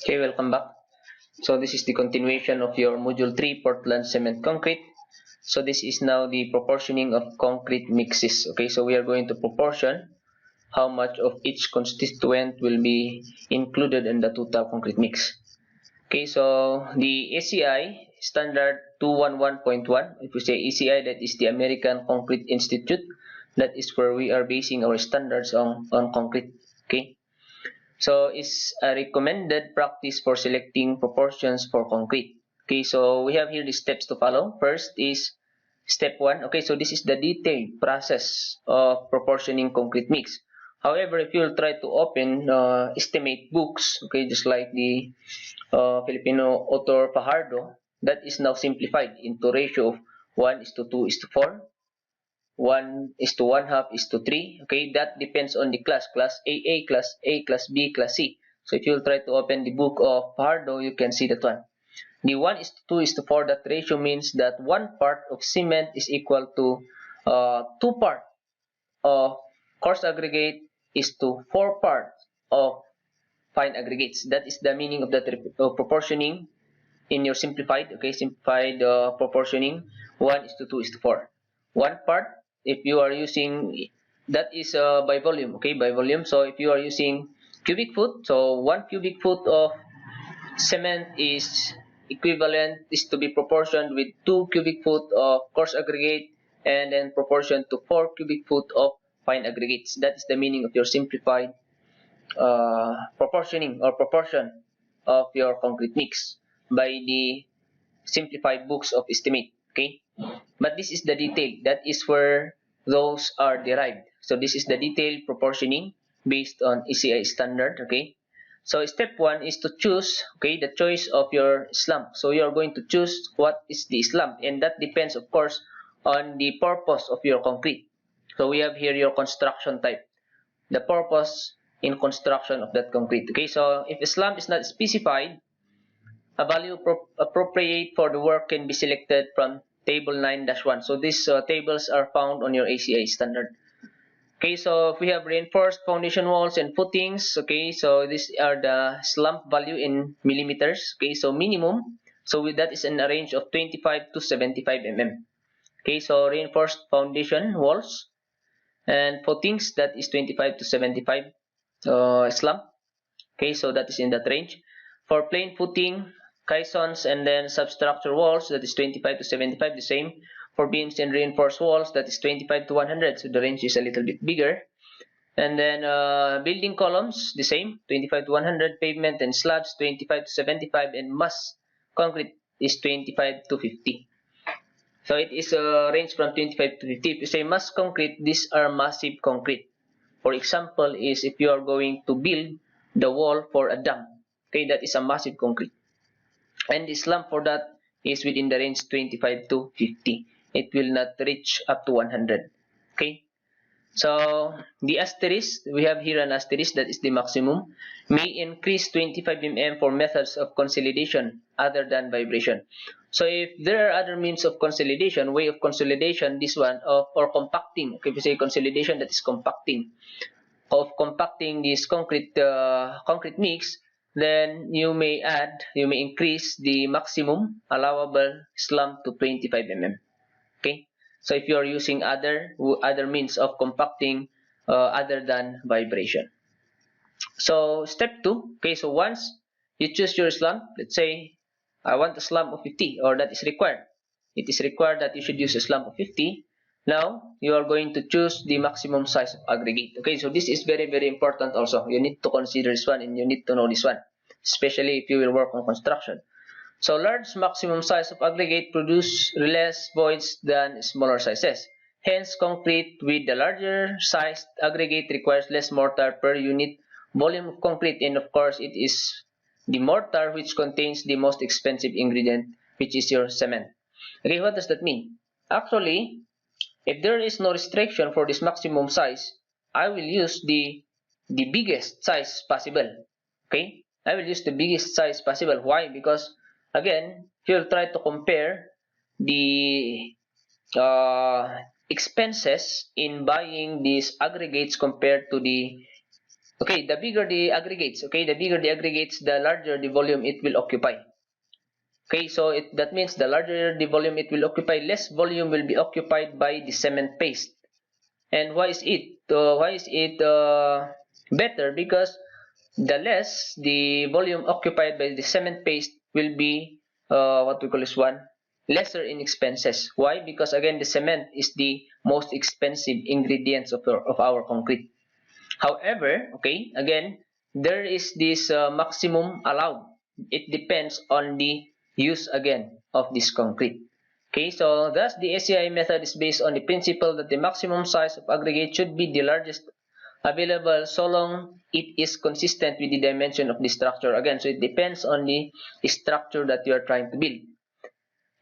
Okay, welcome back. So this is the continuation of your Module 3 Portland Cement Concrete. So this is now the proportioning of concrete mixes. Okay, so we are going to proportion how much of each constituent will be included in the total concrete mix. Okay, so the ACI standard 211.1, if we say ACI, that is the American Concrete Institute. That is where we are basing our standards on concrete. Okay. So it's a recommended practice for selecting proportions for concrete. Okay, so we have here the steps to follow. First is step 1. Okay, so this is the detailed process of proportioning concrete mix. However, if you'll try to open estimate books, okay, just like the Filipino author Fajardo, that is now simplified into ratio of 1:2:4. 1:1/2:3. Okay, that depends on the class AA, class A, class B, class C. So if you try to open the book of Pardo, you can see that one. The 1:2:4, that ratio means that 1 part of cement is equal to 2 part of coarse aggregate is to 4 parts of fine aggregates. That is the meaning of that proportioning in your simplified, okay, simplified proportioning 1:2:4. 1 part, if you are using, that is by volume, okay, by volume. So if you are using cubic foot, so 1 cubic foot of cement is to be proportioned with 2 cubic foot of coarse aggregate, and then proportion to 4 cubic foot of fine aggregates. That is the meaning of your simplified proportioning or proportion of your concrete mix by the simplified books of estimate. Okay, but this is the detail. That is where those are derived. So this is the detailed proportioning based on ACI standard. Okay, so step 1 is to choose, okay, the choice of your slump. So you are going to choose what is the slump, and that depends, of course, on the purpose of your concrete. So we have here your construction type, the purpose in construction of that concrete. Okay, so if a slump is not specified, a value appropriate for the work can be selected from table 9-1. So these tables are found on your ACI standard. Okay, so if we have reinforced foundation walls and footings, okay, so these are the slump value in millimeters. Okay, so minimum, so that is in a range of 25 to 75 mm. Okay, so reinforced foundation walls and footings, that is 25 to 75 slump. Okay, so that is in that range. For plain footing, caissons, and then substructure walls, that is 25 to 75, the same. For beams and reinforced walls, that is 25 to 100, so the range is a little bit bigger. And then building columns, the same, 25 to 100. Pavement and slabs, 25 to 75, and mass concrete is 25 to 50. So it is a range from 25 to 50. If you say mass concrete, these are massive concrete. For example, is if you are going to build the wall for a dam, okay, that is a massive concrete, and the slump for that is within the range 25 to 50. It will not reach up to 100. Okay, so the asterisk, we have here an asterisk, that is the maximum, may increase 25 mm for methods of consolidation other than vibration. So if there are other means of consolidation, way of consolidation, this one of, or compacting, okay, if you say consolidation, that is compacting, of compacting this concrete mix, then you may increase the maximum allowable slump to 25 mm. Okay, so if you are using other means of compacting other than vibration. So step 2, okay, so once you choose your slump, let's say I want a slump of 50, or that is required. It is required that you should use a slump of 50. Now you are going to choose the maximum size of aggregate. Okay, so this is very, very important also. You need to consider this one, and you need to know this one, especially if you will work on construction. So large maximum size of aggregate produce less voids than smaller sizes. Hence, concrete with the larger sized aggregate requires less mortar per unit volume of concrete, and of course it is the mortar which contains the most expensive ingredient, which is your cement. Okay, what does that mean? Actually, if there is no restriction for this maximum size, I will use the biggest size possible. Okay, I will use the biggest size possible. Why? Because again, if you try to compare the expenses in buying these aggregates compared to the Okay, the bigger the aggregates, okay, the bigger the aggregates, the larger the volume it will occupy. Okay, so that means the larger the volume it will occupy, less volume will be occupied by the cement paste. And why is it? Better? Because the less the volume occupied by the cement paste will be what we call this one, lesser in expenses. Why? Because again the cement is the most expensive ingredients of our concrete. However, okay, again there is this maximum allowed. It depends on the use again of this concrete. Okay, so thus the ACI method is based on the principle that the maximum size of aggregate should be the largest available so long it is consistent with the dimension of the structure. Again, so it depends on the structure that you are trying to build.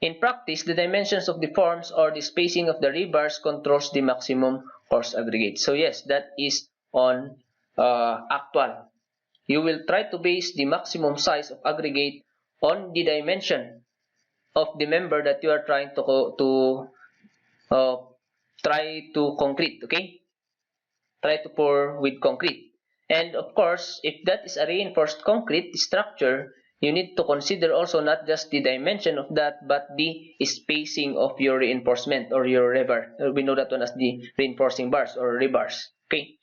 In practice, the dimensions of the forms or the spacing of the rebars controls the maximum coarse aggregate. So yes, that is on actual. You will try to base the maximum size of aggregate on the dimension of the member that you are trying uh, to concrete. Okay, try to pour with concrete. And of course, if that is a reinforced concrete structure, you need to consider also not just the dimension of that, but the spacing of your reinforcement or your rebar. We know that one as the reinforcing bars or rebars. Okay.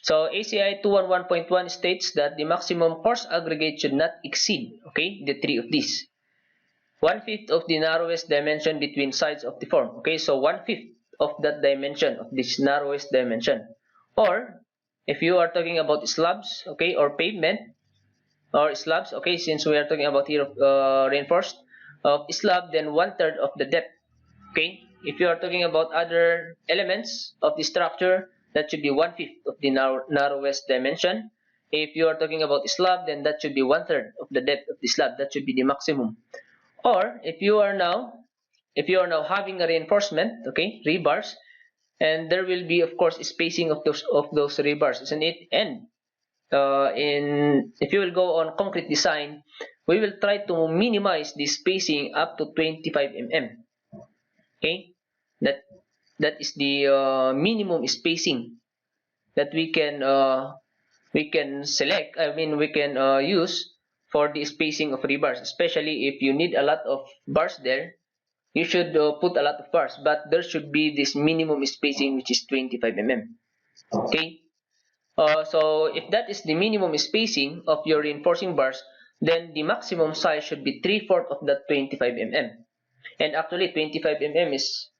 So ACI 211.1 states that the maximum coarse aggregate should not exceed, okay, the three of these. 1/5 of the narrowest dimension between sides of the form. Okay, so 1/5 of that dimension, of this narrowest dimension. Or, if you are talking about slabs, okay, or pavement, or slabs, okay, since we are talking about here reinforced, of slab, then 1/3 of the depth. Okay, if you are talking about other elements of the structure, that should be 1/5 of the narrowest dimension. If you are talking about slab, then that should be 1/3 of the depth of the slab. That should be the maximum. Or if you are now having a reinforcement, okay, rebars, and there will be of course spacing of those rebars, isn't it? And in if you will go on concrete design, we will try to minimize the spacing up to 25 mm. Okay, that is the minimum spacing that we can select. I mean, we can use for the spacing of rebars, especially if you need a lot of bars there. You should put a lot of bars, but there should be this minimum spacing which is 25 mm. Okay. So if that is the minimum spacing of your reinforcing bars, then the maximum size should be 3/4 of that 25 mm. And actually 25 mm is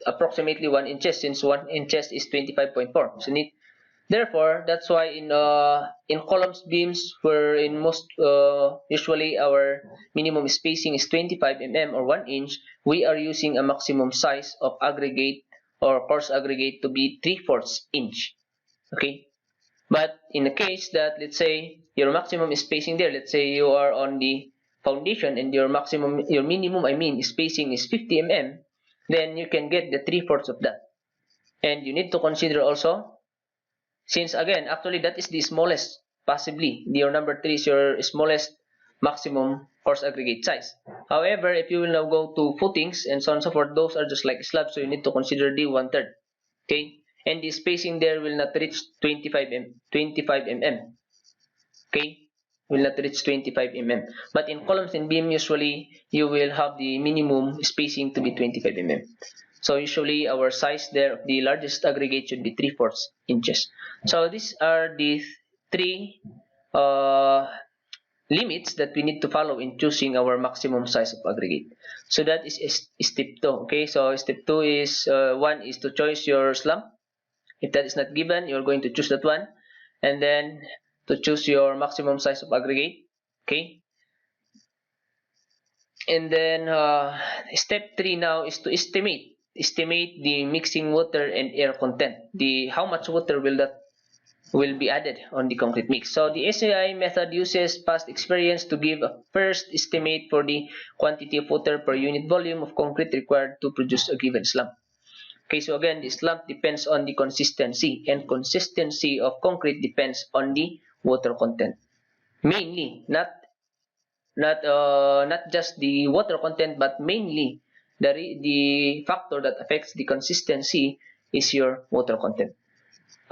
approximately 1 inches, since 1 inches is 25.4, isn't it? Therefore, that's why in columns beams, where in most usually our minimum spacing is 25 mm or 1 inch, we are using a maximum size of aggregate or coarse aggregate to be 3/4 inch. Okay, but in the case that, let's say, your maximum spacing there, let's say you are on the foundation and your minimum, I mean, spacing is 50 mm, then you can get the 3/4 of that. And you need to consider also, since again, actually that is the smallest, possibly your number 3 is your smallest maximum coarse aggregate size. However, if you will now go to footings and so on and so forth, those are just like slabs, so you need to consider the 1/3. Okay, and the spacing there will not reach 25 mm. Okay, will not reach 25 mm. But in columns and beam, usually you will have the minimum spacing to be 25 mm. So usually our size there of the largest aggregate should be 3/4 inches. So these are the three limits that we need to follow in choosing our maximum size of aggregate. So that is step 2. Okay, so step 2 is one is to choose your slump. If that is not given, you're going to choose that one, and then to choose your maximum size of aggregate. Okay, and then step 3 now is to estimate the mixing water and air content. The how much water will be added on the concrete mix. So the ACI method uses past experience to give a first estimate for the quantity of water per unit volume of concrete required to produce a given slump. Okay, so again, the slump depends on the consistency, and consistency of concrete depends on the water content. Mainly, not just the water content, but mainly the factor that affects the consistency is your water content.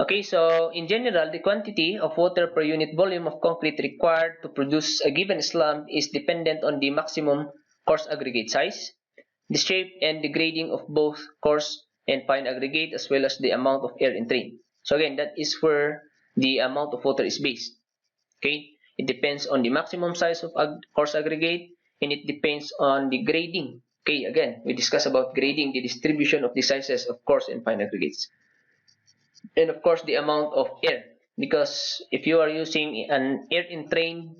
Okay, so in general, the quantity of water per unit volume of concrete required to produce a given slump is dependent on the maximum coarse aggregate size, the shape and the grading of both coarse and fine aggregate, as well as the amount of air entrained. So again, that is where the amount of water is based. Okay, it depends on the maximum size of coarse aggregate, and it depends on the grading. Okay, again, we discussed about grading, the distribution of the sizes of coarse and fine aggregates, and of course the amount of air, because if you are using an air entrained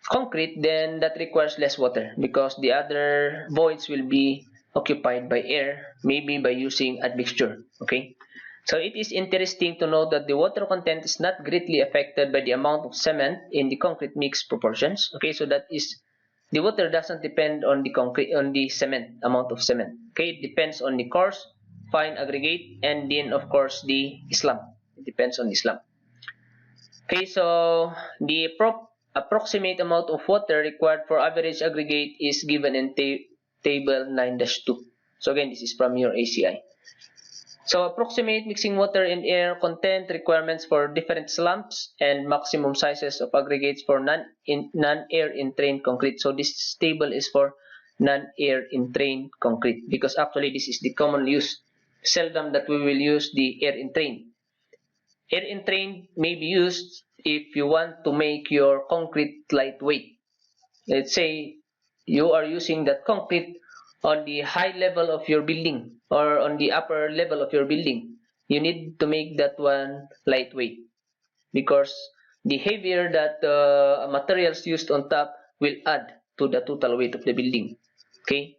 concrete, then that requires less water because the other voids will be occupied by air, maybe by using admixture. Okay, so it is interesting to note that the water content is not greatly affected by the amount of cement in the concrete mix proportions. Okay, so that is, the water doesn't depend on the concrete, on the cement amount of cement. Okay, it depends on the coarse, fine aggregate, and then of course the slump. It depends on the slump. Okay, so the approximate amount of water required for average aggregate is given in table 9-2. So again, this is from your ACI. So approximate mixing water and air content requirements for different slumps and maximum sizes of aggregates for non-air entrained concrete. So this table is for non-air entrained concrete because actually this is the common use. Seldom that we will use the air entrained. Air entrained may be used if you want to make your concrete lightweight. Let's say you are using that concrete on the high level of your building or on the upper level of your building. You need to make that one lightweight because the heavier that materials used on top will add to the total weight of the building. Okay.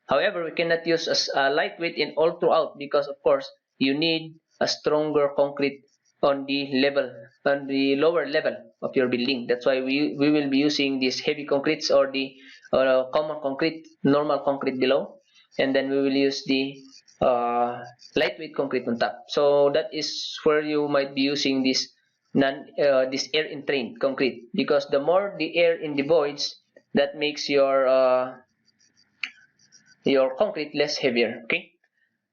However, we cannot use as lightweight in all throughout because of course you need a stronger concrete on the lower level of your building. That's why we will be using these heavy concretes or the common concrete, normal concrete below, and then we will use the lightweight concrete on top. So that is where you might be using this air entrained concrete because the more the air in the voids, that makes your concrete less heavier. Okay,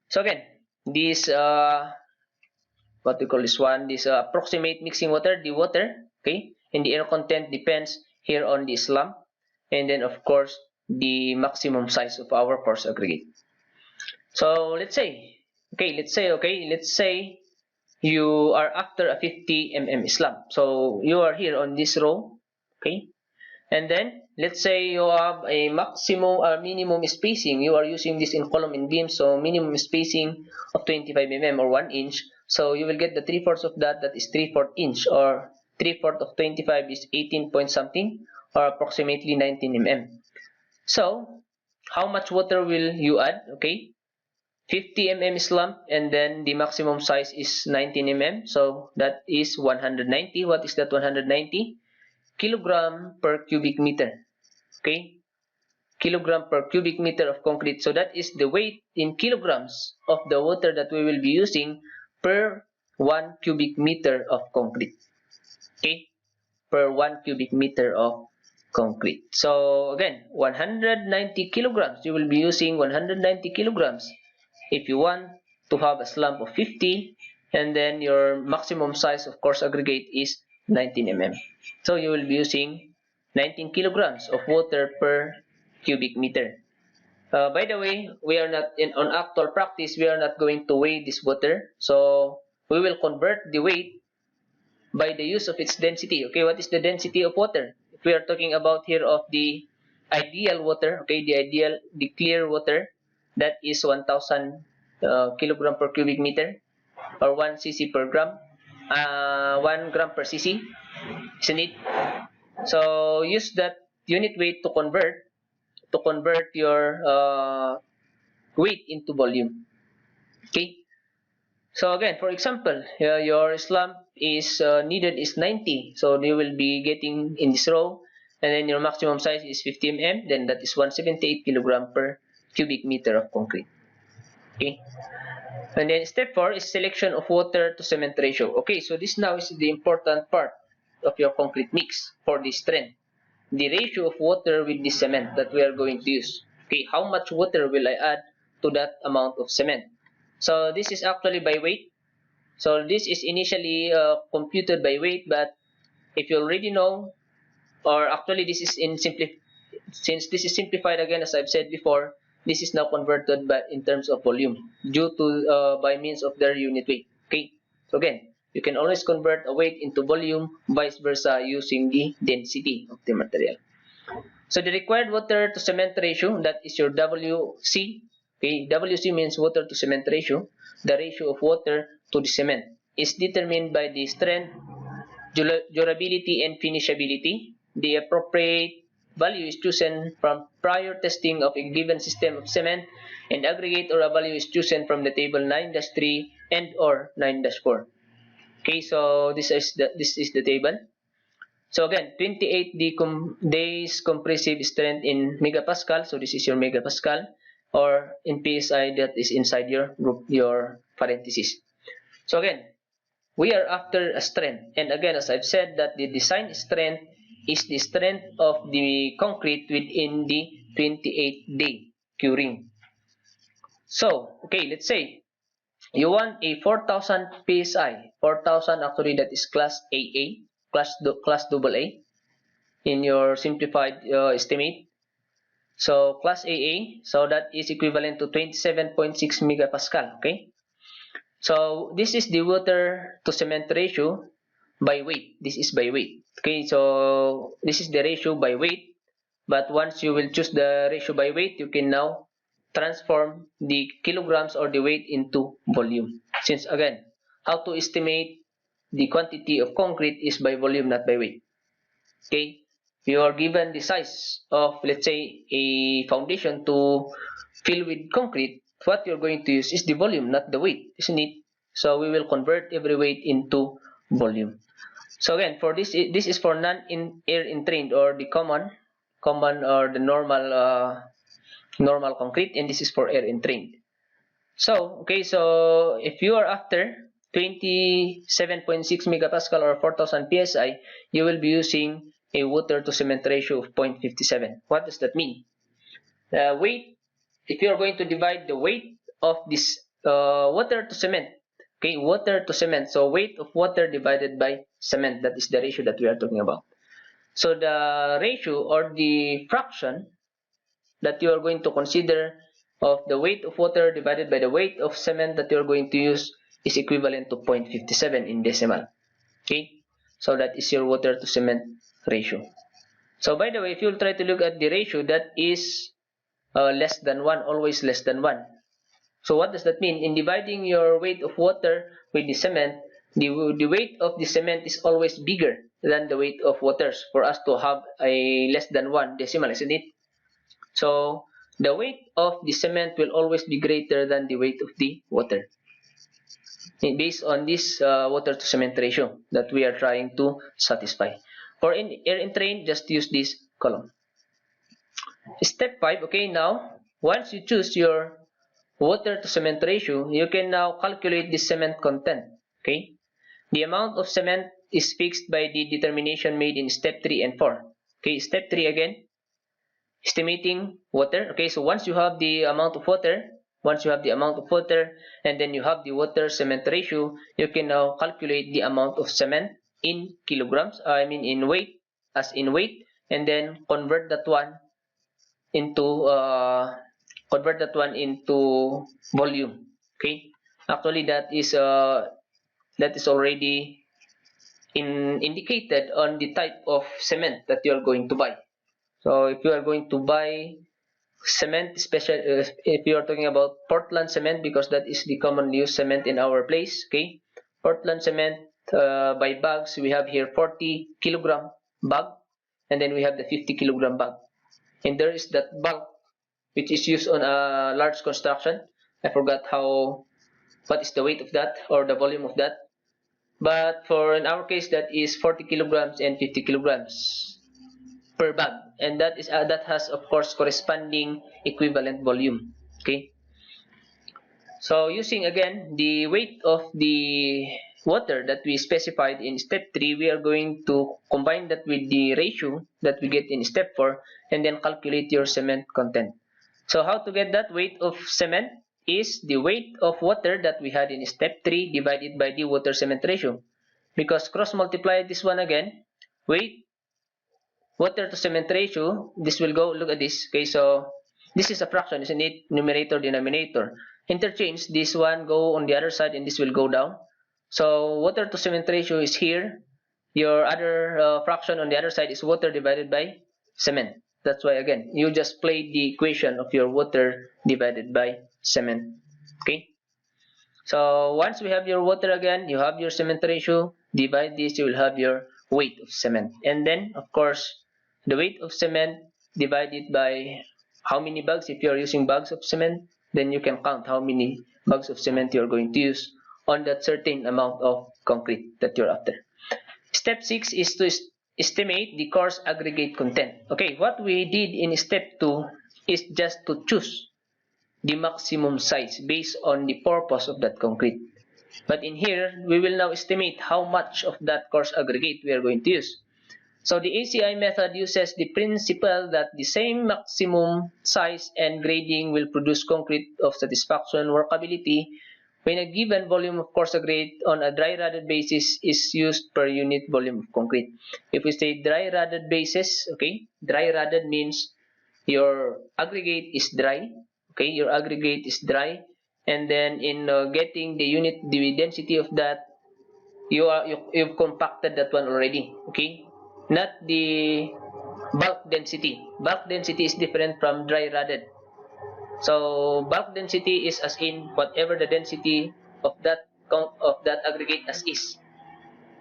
so again, this what we call this one, this approximate mixing water, the water, okay, and the air content depends here on the slump, and then of course the maximum size of our coarse aggregate. So let's say you are after a 50 mm slump. So you are here on this row, okay, and then let's say you have a maximum or minimum spacing. You are using this in column and beam, so minimum spacing of 25 mm or 1 inch. So you will get the 3/4 of that, that is 3/4 inch, or 3/4 of 25 is 18 point something, or approximately 19 mm. So how much water will you add? Okay, 50 mm slump, and then the maximum size is 19 mm, so that is 190. What is that 190? Kilogram per cubic meter. Okay, kilogram per cubic meter of concrete. So that is the weight in kilograms of the water that we will be using per 1 cubic meter of concrete. Okay, per 1 cubic meter of concrete. So again, 190 kilograms. You will be using 190 kilograms if you want to have a slump of 50, and then your maximum size of coarse aggregate is 19 mm. So you will be using 19 kilograms of water per cubic meter. By the way, we are not on actual practice, we are not going to weigh this water. So we will convert the weight by the use of its density. Okay, what is the density of water? If we are talking about here of the ideal water, okay, the clear water, that is 1000 kilogram per cubic meter, or 1 cc per gram, 1 gram per cc, isn't it? So use that unit weight to convert your weight into volume. Okay. So again, for example, your slump is needed is 90. So you will be getting in this row, and then your maximum size is 50 mm. Then that is 178 kilogram per cubic meter of concrete. Okay. And then step 4 is selection of water to cement ratio. Okay, so this now is the important part of your concrete mix for this trend. The ratio of water with the cement that we are going to use. Okay, how much water will I add to that amount of cement? So this is actually by weight. So this is initially computed by weight, but if you already know, or actually this is since this is simplified again, as I've said before, this is now converted by in terms of volume due to by means of their unit weight. Okay, so again, you can always convert a weight into volume, vice versa, using the density of the material. So the required water to cement ratio, that is your WC. Okay, WC means water to cement ratio. The ratio of water to the cement is determined by the strength, durability, and finishability. The appropriate value is chosen from prior testing of a given system of cement, and aggregate or a value is chosen from the table 9-3 and or 9-4. Okay, so this is the table. So again, 28 days compressive strength in megapascal. So this is your megapascal, or in PSI, that is inside your group, your parenthesis. So again, we are after a strength, and again, as I've said, that the design strength is the strength of the concrete within the 28-day curing. So okay, let's say you want a 4,000 psi. 4,000 actually, that is class AA, class double A in your simplified estimate. So class AA, so that is equivalent to 27.6 megapascal. Okay, so this is the water to cement ratio by weight. This is by weight. Okay, so this is the ratio by weight, but once you will choose the ratio by weight, you can now transform the kilograms or the weight into volume. Since again, how to estimate the quantity of concrete is by volume, not by weight. Okay, you are given the size of, let's say, a foundation to fill with concrete. What you're going to use is the volume, not the weight, isn't it? So we will convert every weight into volume. So again, for this is for non-air entrained, or the common or the normal concrete, and this is for air entrained. So okay, so if you are after 27.6 megapascal or 4,000 psi, you will be using a water to cement ratio of 0.57. What does that mean? Weight, if you are going to divide the weight of this water to cement, okay, water to cement, so weight of water divided by cement, that is the ratio that we are talking about. So the ratio or the fraction that you are going to consider of the weight of water divided by the weight of cement that you are going to use is equivalent to 0.57 in decimal. Okay, so that is your water to cement ratio. So by the way, if you try to look at the ratio, that is less than 1, always less than 1. So what does that mean? In dividing your weight of water with the cement, the weight of the cement is always bigger than the weight of waters for us to have a less than 1 decimal, isn't it? So the weight of the cement will always be greater than the weight of the water, based on this water to cement ratio that we are trying to satisfy. For air entrained, just use this column. Step 5, okay, now once you choose your water to cement ratio, you can now calculate the cement content. Okay, the amount of cement is fixed by the determination made in step 3 and 4. Okay, step 3 again, estimating water. Okay, so once you have the amount of water, and then you have the water cement ratio, you can now calculate the amount of cement in kilograms, I mean in weight, and then convert that one into volume. Okay, actually that is already indicated on the type of cement that you are going to buy. So if you are going to buy cement, if you are talking about Portland cement, because that is the commonly used cement in our place. Okay, Portland cement by bags, we have here 40 kilogram bag, and then we have the 50 kilogram bag, and there is that bag which is used on a large construction. I forgot what is the weight of that or the volume of that, but for in our case, that is 40 kilograms and 50 kilograms per bag, and that has of course corresponding equivalent volume. Okay, so using again the weight of the water that we specified in step 3, we are going to combine that with the ratio that we get in step 4, and then calculate your cement content. So how to get that weight of cement? is the weight of water that we had in step 3 divided by the water cement ratio. Because cross multiply this one again, weight water to cement ratio, this will go, look at this, okay, so this is a fraction, isn't it? Numerator, denominator. Interchange, this one go on the other side and this will go down. So water to cement ratio is here. Your other fraction on the other side is water divided by cement. That's why, again, you just play the equation of your water divided by cement. Okay? So once we have your water again, you have your cement ratio, divide this, you will have your weight of cement. And then, of course, the weight of cement divided by how many bags. If you are using bags of cement, then you can count how many bags of cement you are going to use on that certain amount of concrete that you're after. Step 6 is to estimate the coarse aggregate content. Okay, what we did in step 2 is just to choose the maximum size based on the purpose of that concrete. But in here, we will now estimate how much of that coarse aggregate we are going to use. So the ACI method uses the principle that the same maximum size and grading will produce concrete of satisfaction workability when a given volume of coarse aggregate on a dry rotted basis is used per unit volume of concrete. If we say dry rotted basis, okay, dry rotted means your aggregate is dry, okay, your aggregate is dry, and then in getting the density of that, you've compacted that one already, okay, not the bulk density. Bulk density is different from dry rotted. So bulk density is as in whatever the density of that aggregate as is,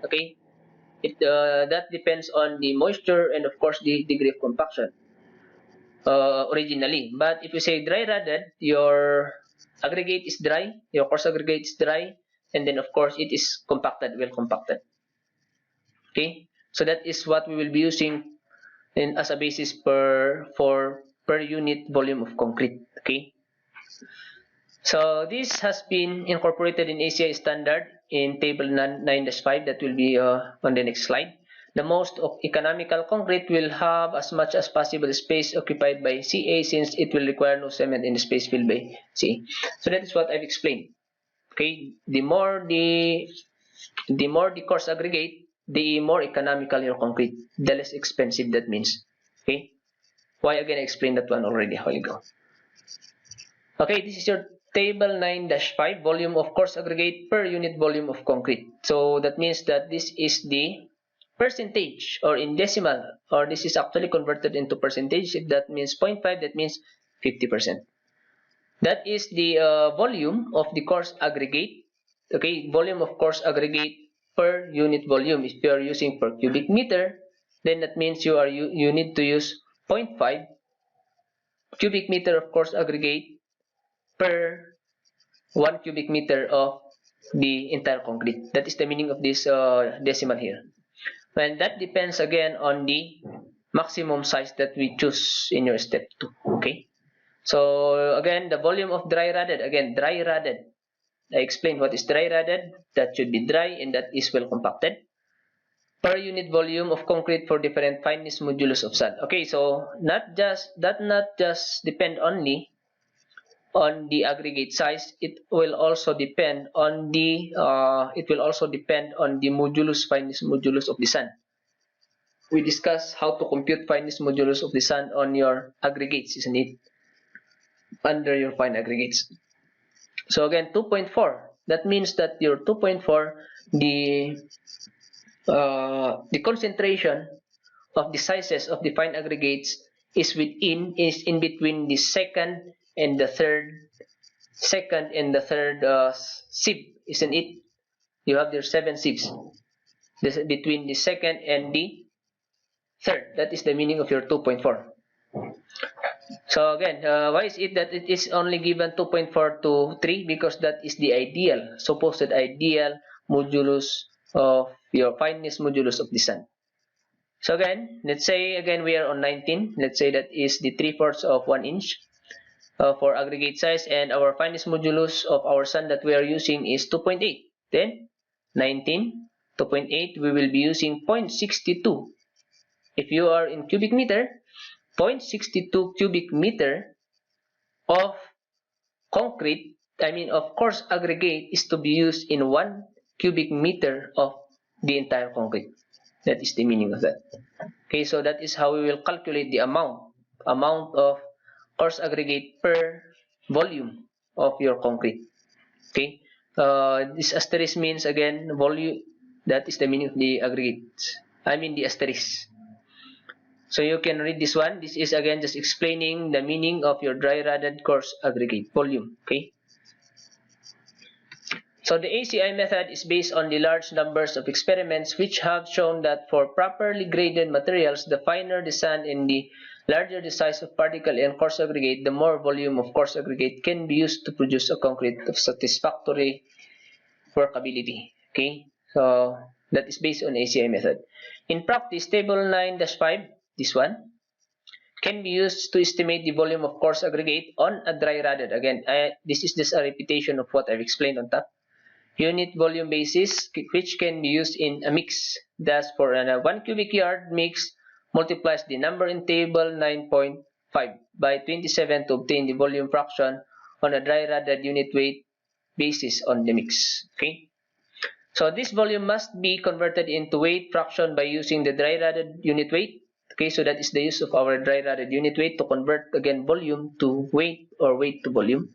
okay. That depends on the moisture and of course the degree of compaction originally. But if you say dry rotted, your aggregate is dry, your coarse aggregate is dry, and then of course it is compacted, well compacted. Okay, so that is what we will be using as a basis per unit volume of concrete. Okay, so this has been incorporated in ACI standard in table 9-5 that will be on the next slide. The most economical concrete will have as much as possible space occupied by CA since it will require no cement in the space filled by CA. So that is what I've explained. Okay, the more the coarse aggregate, the more economical your concrete, the less expensive that means. Okay, why again I explained that one already a while ago. Okay, this is your table 9-5 volume of coarse aggregate per unit volume of concrete. So that means that this is the percentage or in decimal, or this is actually converted into percentage. If that means 0.5, that means 50%. That is the volume of the coarse aggregate. Okay, volume of coarse aggregate per unit volume. If you are using per cubic meter, then that means you need to use 0.5 cubic meter of coarse aggregate per 1 cubic meter of the entire concrete. That is the meaning of this decimal here. And that depends again on the maximum size that we choose in your step 2. Okay. So again, the volume of dry rotted. Again, dry rotted. I explained what is dry rotted. That should be dry and that is well compacted. Per unit volume of concrete for different fineness modulus of sand. Okay, so not just depend only on the aggregate size. It will also depend on the modulus, fineness modulus of the sand. We discussed how to compute fineness modulus of the sand on your aggregates, isn't it? Under your fine aggregates. So again, 2.4. That means that your 2.4, the concentration of the sizes of the fine aggregates is in between the second and the third sieve, isn't it? You have your 7 sieves. This between the second and the third. That is the meaning of your 2.4. So again, why is it that it is only given 2.4 to 3? Because that is the ideal, supposed ideal modulus of your fineness modulus of the sand. So again, let's say again we are on 19. Let's say that is the 3/4 of 1 inch for aggregate size, and our fineness modulus of our sand that we are using is 2.8. Then 19, 2.8, we will be using 0.62. If you are in cubic meter, 0.62 cubic meter of concrete of coarse aggregate is to be used in 1 cubic meter of the entire concrete. That is the meaning of that. Okay, so that is how we will calculate the amount of coarse aggregate per volume of your concrete. Okay, this asterisk means again volume. That is the meaning of the aggregate. The asterisk. So you can read this one. This is again just explaining the meaning of your dry rodded coarse aggregate volume. Okay. So the ACI method is based on the large numbers of experiments which have shown that for properly graded materials, the finer the sand and the larger the size of particle and coarse aggregate, the more volume of coarse aggregate can be used to produce a concrete of satisfactory workability. Okay, so that is based on ACI method. In practice, table 9-5, this one, can be used to estimate the volume of coarse aggregate on a dry rodded. Again, this is just a repetition of what I've explained on top. Unit volume basis, which can be used in a mix. Thus, for a 1 cubic yard mix, multiplies the number in table 9.5 by 27 to obtain the volume fraction on a dry rodded unit weight basis on the mix. Okay. So this volume must be converted into weight fraction by using the dry rodded unit weight. Okay, so that is the use of our dry rodded unit weight to convert again volume to weight or weight to volume.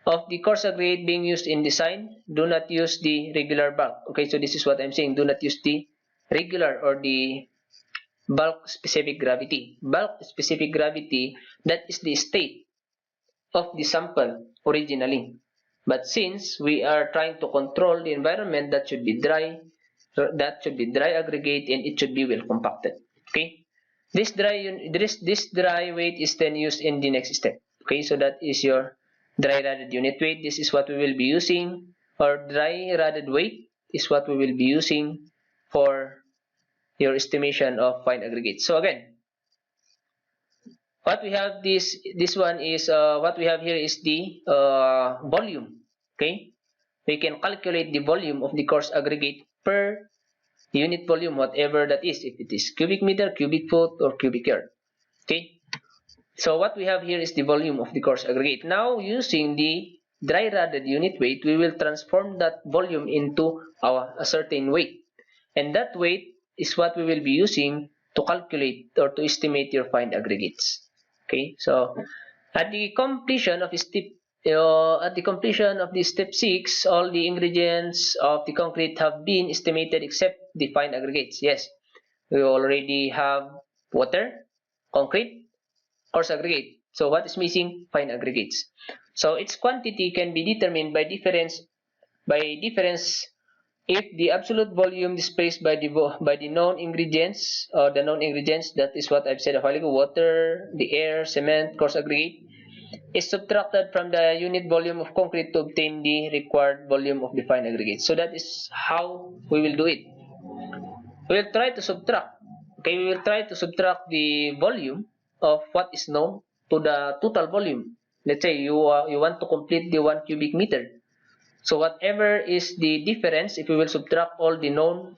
Of the coarse aggregate being used in design, do not use the regular bulk. Okay, so this is what I'm saying. Do not use the regular or the bulk specific gravity. Bulk specific gravity, that is the state of the sample originally. But since we are trying to control the environment, that should be dry aggregate, and it should be well compacted. Okay, this dry weight is then used in the next step. Okay, so that is your dry rodded unit weight. This is what we will be using, or dry rodded weight is what we will be using for your estimation of fine aggregates. So again, what we have this one is what we have here is the volume. Okay, we can calculate the volume of the coarse aggregate per unit volume, whatever that is, if it is cubic meter, cubic foot, or cubic yard. Okay, so what we have here is the volume of the coarse aggregate. Now, using the dry rodded unit weight, we will transform that volume into a certain weight, and that weight is what we will be using to calculate or to estimate your fine aggregates. Okay, so at the completion of step 6, all the ingredients of the concrete have been estimated except the fine aggregates. Yes, we already have water, concrete, coarse aggregate. So what is missing? Fine aggregates. So its quantity can be determined by difference if the absolute volume displaced by the known ingredients, that is what I've said a while ago, water, the air, cement, coarse aggregate, is subtracted from the unit volume of concrete to obtain the required volume of the fine aggregate. So that is how we will do it. We will try to subtract. Okay, we will try to subtract the volume of what is known to the total volume. Let's say you want to complete the 1 cubic meter. So whatever is the difference, if we will subtract all the known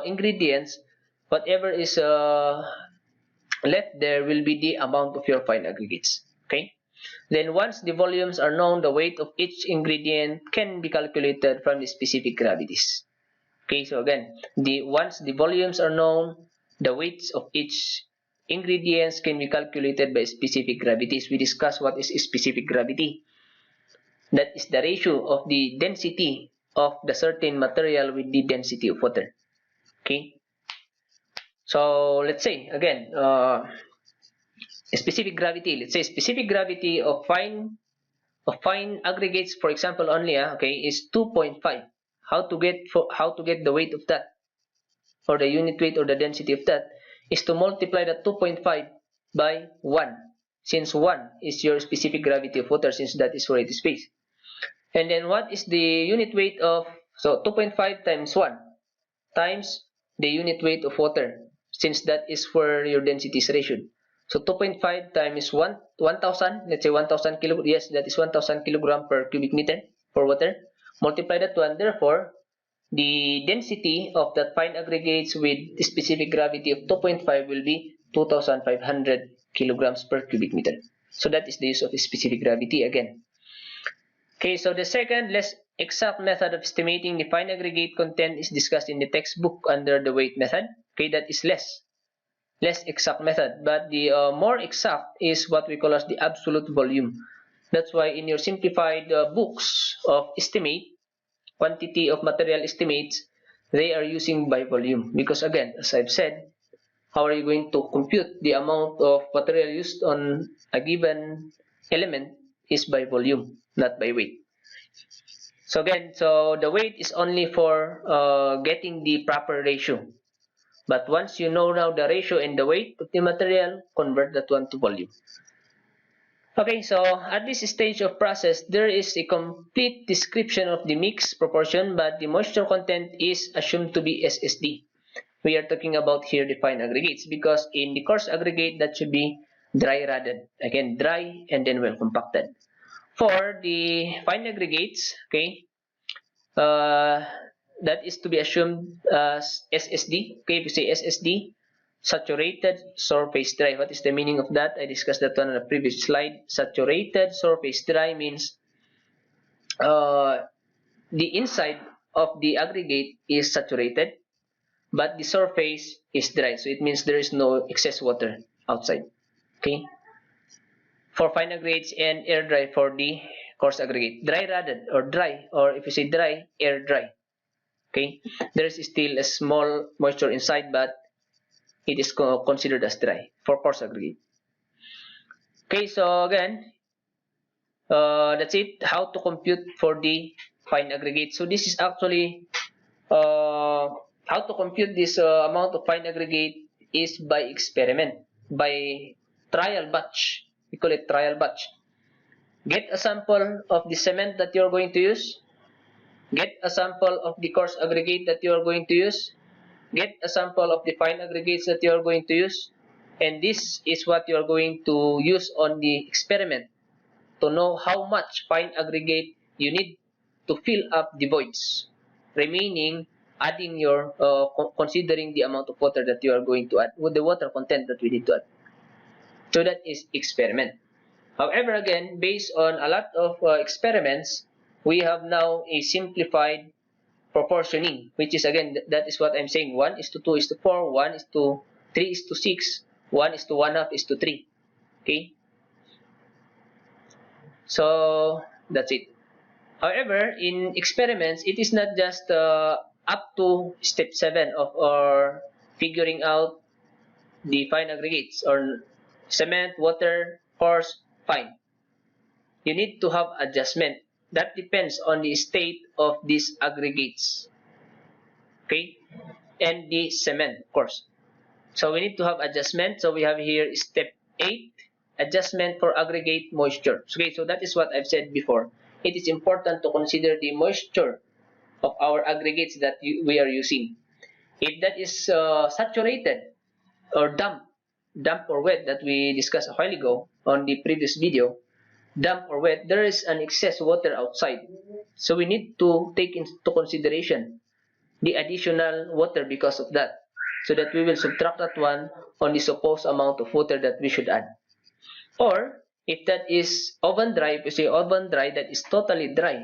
ingredients, whatever is left there will be the amount of your fine aggregates. Okay. Then once the volumes are known, the weight of each ingredient can be calculated from the specific gravities. Okay, so again, once the volumes are known, the weights of each ingredients can be calculated by specific gravities. We discussed what is specific gravity. That is the ratio of the density of the certain material with the density of water. Okay. So let's say again, specific gravity. Let's say specific gravity of fine aggregates, for example, only is 2.5. How to get the weight of that, or the unit weight or the density of that, is to multiply that 2.5 by 1, since 1 is your specific gravity of water, since that is for it space. And then what is the unit weight of, so 2.5 times 1 times the unit weight of water, since that is for your densities ratio. So 2.5 times 1,000, let's say 1,000 kilogram, yes, that is 1,000 kilogram per cubic meter for water. Multiply that one, therefore, the density of that fine aggregates with specific gravity of 2.5 will be 2,500 kilograms per cubic meter. So that is the use of specific gravity again. Okay, so the second, less exact method of estimating the fine aggregate content is discussed in the textbook under the weight method. Okay, that is less exact method, but the more exact is what we call as the absolute volume. That's why in your simplified books of estimate, quantity of material estimates, they are using by volume, because again, as I've said, how are you going to compute the amount of material used on a given element is by volume, not by weight. So again, so the weight is only for getting the proper ratio. But once you know now the ratio and the weight of the material, convert that one to volume. Okay, so at this stage of process, there is a complete description of the mix proportion, but the moisture content is assumed to be SSD. We are talking about here the fine aggregates, because in the coarse aggregate, that should be dry radded. Again, dry and then well compacted. For the fine aggregates, okay, that is to be assumed as SSD. Okay, if you say SSD, saturated surface dry. What is the meaning of that? I discussed that one on the previous slide. Saturated surface dry means the inside of the aggregate is saturated, but the surface is dry. So it means there is no excess water outside. Okay. For fine aggregates and air dry for the coarse aggregate. Dry radded or dry, or if you say dry, air dry. Okay, there is still a small moisture inside, but it is considered as dry for coarse aggregate. Okay, so again, that's it. How to compute for the fine aggregate. So this is actually how to compute this amount of fine aggregate is by experiment, by trial batch. We call it trial batch. Get a sample of the cement that you're going to use. Get a sample of the coarse aggregate that you are going to use. Get a sample of the fine aggregates that you are going to use. And this is what you are going to use on the experiment to know how much fine aggregate you need to fill up the voids remaining, adding your considering the amount of water that you are going to add, with the water content that we need to add. So that is experiment. However, again, based on a lot of experiments, we have now a simplified proportioning, which is again, that is what I'm saying. 1 is to 2 is to 4, 1 is to 3 is to 6, 1 is to 1 half is to 3. Okay? So, that's it. However, in experiments, it is not just up to step 7 of or figuring out the fine aggregates or cement, water, coarse, fine. You need to have adjustment. That depends on the state of these aggregates. Okay? And the cement, of course. So we need to have adjustment. So we have here step 8, adjustment for aggregate moisture. Okay, so that is what I've said before. It is important to consider the moisture of our aggregates that we are using. If that is saturated or damp or wet that we discussed a while ago on the previous video, damp or wet, there is an excess water outside. So we need to take into consideration the additional water because of that, so that we will subtract that one on the supposed amount of water that we should add. Or if that is oven dry, if we say oven dry, that is totally dry.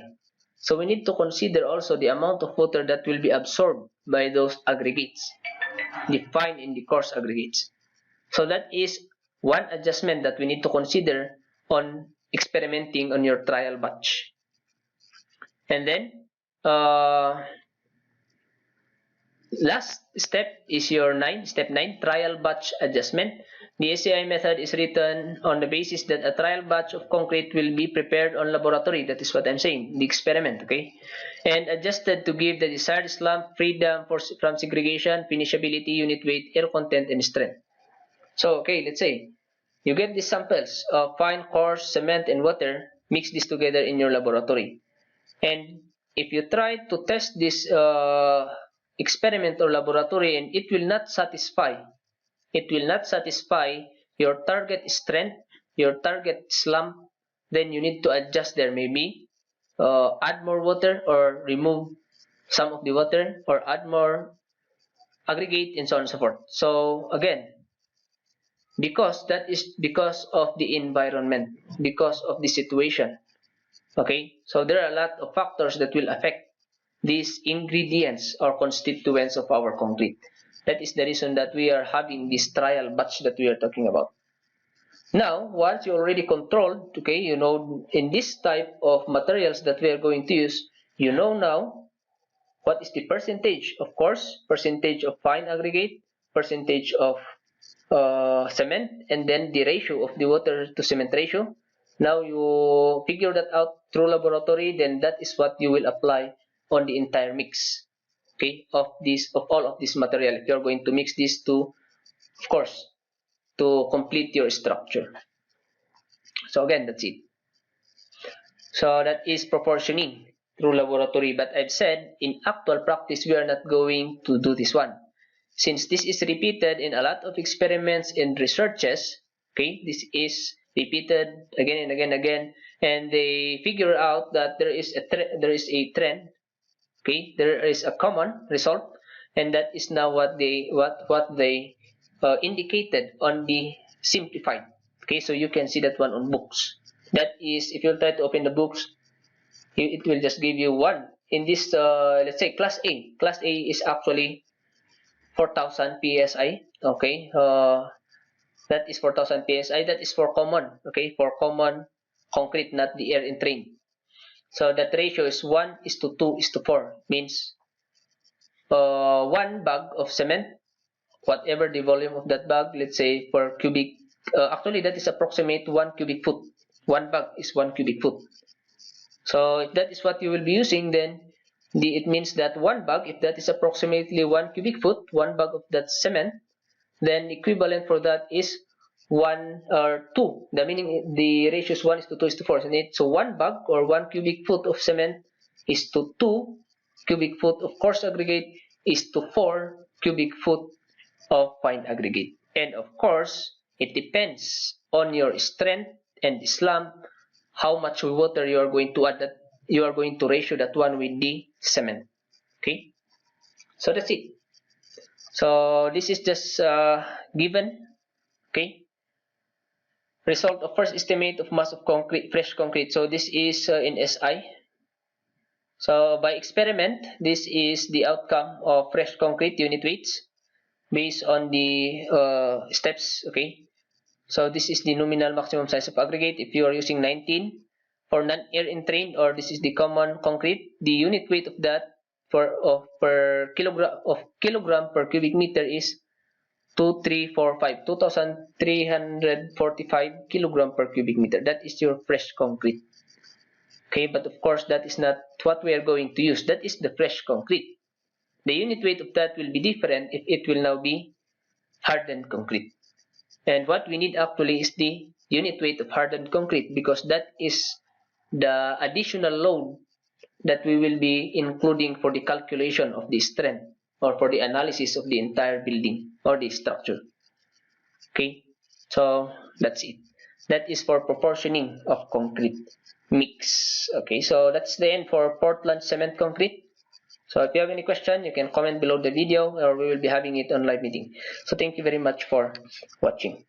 So we need to consider also the amount of water that will be absorbed by those aggregates, the fine and the coarse aggregates. So that is one adjustment that we need to consider on experimenting on your trial batch. And then last step is your step 9, trial batch adjustment. The ACI method is written on the basis that a trial batch of concrete will be prepared on laboratory. That is what I'm saying, the experiment, okay? And adjusted to give the desired slump, freedom from segregation, finishability, unit weight, air content, and strength. So, okay, let's say you get these samples of fine, coarse, cement, and water, mix this together in your laboratory. And if you try to test this experiment or laboratory and it will not satisfy your target strength, your target slump, then you need to adjust there. Maybe add more water or remove some of the water or add more aggregate and so on and so forth. So again, because that is because of the environment, because of the situation. Okay, so there are a lot of factors that will affect these ingredients or constituents of our concrete. That is the reason that we are having this trial batch that we are talking about. Now, once you already controlled, okay, you know, in this type of materials that we are going to use, you know now what is the percentage, of course, percentage of fine aggregate, percentage of cement, and then the ratio of the water to cement ratio. Now you figure that out through laboratory, then that is what you will apply on the entire mix, okay, of all of this material. If you're going to mix these two, of course, to complete your structure. So again, that's it. So that is proportioning through laboratory. But I've said in actual practice, we are not going to do this one. Since this is repeated in a lot of experiments and researches, okay, this is repeated again and again and again, and they figure out that there is a trend, okay, there is a common result, and that is now what they indicated on the simplified. Okay, so you can see that one on books. That is, if you try to open the books, it will just give you one. In this, let's say class A. Class A is actually 4,000 psi. Okay, that is 4,000 psi. That is for common. Okay, for common concrete, not the air entrained. So that ratio is 1:2:4. Means one bag of cement, whatever the volume of that bag, let's say per cubic. Actually, that is approximate 1 cubic foot. One bag is 1 cubic foot. So if that is what you will be using, then it means that one bag, if that is approximately 1 cubic foot, one bag of that cement, then equivalent for that is 1 or 2. The meaning the ratio is 1:2:4, isn't it? So one bag or 1 cubic foot of cement is to 2 cubic foot of coarse aggregate is to 4 cubic foot of fine aggregate. And of course, it depends on your strength and slump, how much water you are going to add, that you are going to ratio that one with the cement. Okay, so that's it. So this is just given. Okay, result of first estimate of mass of concrete, fresh concrete. So this is in SI. So by experiment, this is the outcome of fresh concrete unit weights based on the steps. Okay, so this is the nominal maximum size of aggregate. If you are using 19 for non-air entrained, or this is the common concrete, the unit weight of that per kilogram per cubic meter is 2,345 kilogram per cubic meter. That is your fresh concrete. Okay, but of course that is not what we are going to use. That is the fresh concrete. The unit weight of that will be different if it will now be hardened concrete. And what we need actually is the unit weight of hardened concrete, because that is the additional load that we will be including for the calculation of the strength or for the analysis of the entire building or the structure. Okay, so that's it. That is for proportioning of concrete mix. Okay, so that's the end for Portland cement concrete. So if you have any question, you can comment below the video, or we will be having it on live meeting. So thank you very much for watching.